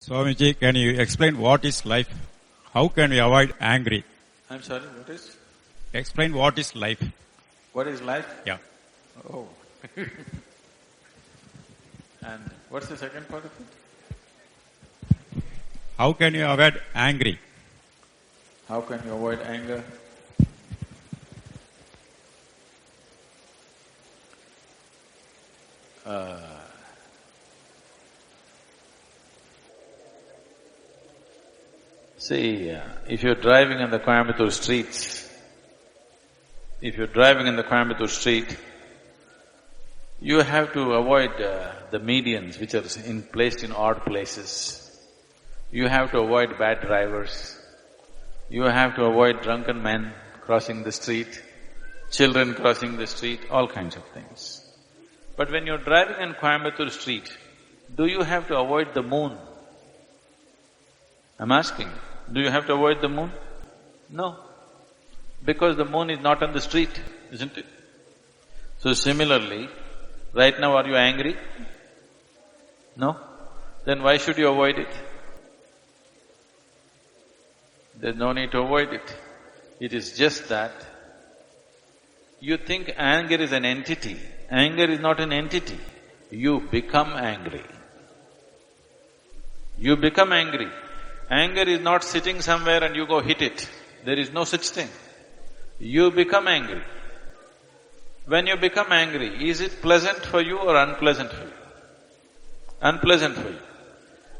Swamiji, can you explain what is life? How can we avoid angry? I'm sorry, what is? Explain what is life. What is life? Yeah. Oh. And what's the second part of it? How can you avoid angry? How can you avoid anger? See, if you're driving in the Coimbatore streets, you have to avoid the medians which are placed in odd places. You have to avoid bad drivers. You have to avoid drunken men crossing the street, children crossing the street, all kinds of things. But when you're driving in Coimbatore street, do you have to avoid the moon? I'm asking, do you have to avoid the moon? No, because the moon is not on the street, isn't it? So similarly, right now are you angry? No? Then why should you avoid it? There's no need to avoid it. It is just that you think anger is an entity. Anger is not an entity. You become angry. You become angry. Anger is not sitting somewhere and you go hit it. There is no such thing. You become angry. When you become angry, is it pleasant for you or unpleasant for you? Unpleasant for you.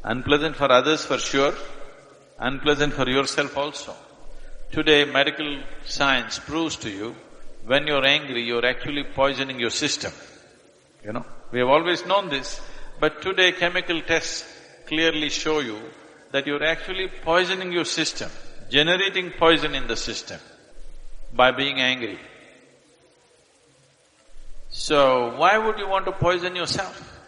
Unpleasant for others for sure, unpleasant for yourself also. Today, medical science proves to you, when you're angry, you're actually poisoning your system. You know, we have always known this, but today chemical tests clearly show you that you're actually poisoning your system, generating poison in the system by being angry. So, why would you want to poison yourself?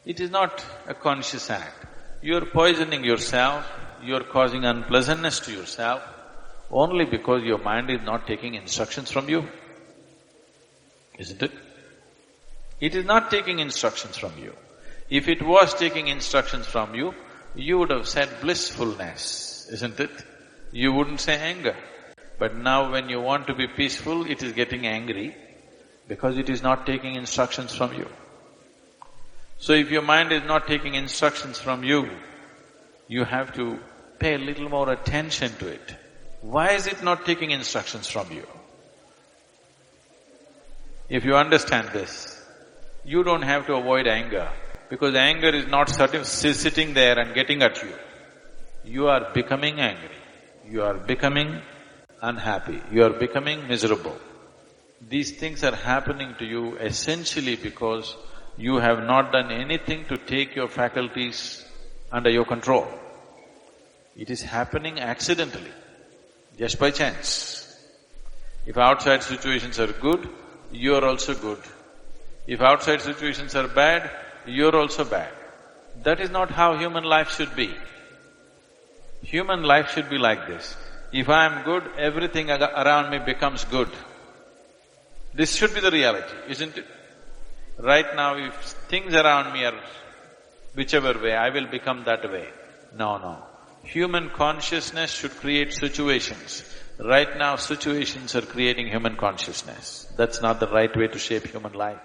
It is not a conscious act. You're poisoning yourself, you're causing unpleasantness to yourself only because your mind is not taking instructions from you, isn't it? It is not taking instructions from you. If it was taking instructions from you, you would have said blissfulness, isn't it? You wouldn't say anger. But now when you want to be peaceful, it is getting angry because it is not taking instructions from you. So if your mind is not taking instructions from you, you have to pay a little more attention to it. Why is it not taking instructions from you? If you understand this, you don't have to avoid anger, because anger is not sitting there and getting at you. You are becoming angry, you are becoming unhappy, you are becoming miserable. These things are happening to you essentially because you have not done anything to take your faculties under your control. It is happening accidentally, just by chance. If outside situations are good, you are also good. If outside situations are bad, you're also bad. That is not how human life should be. Human life should be like this. If I am good, everything around me becomes good. This should be the reality, isn't it? Right now, if things around me are whichever way, I will become that way. No. Human consciousness should create situations. Right now, situations are creating human consciousness. That's not the right way to shape human life.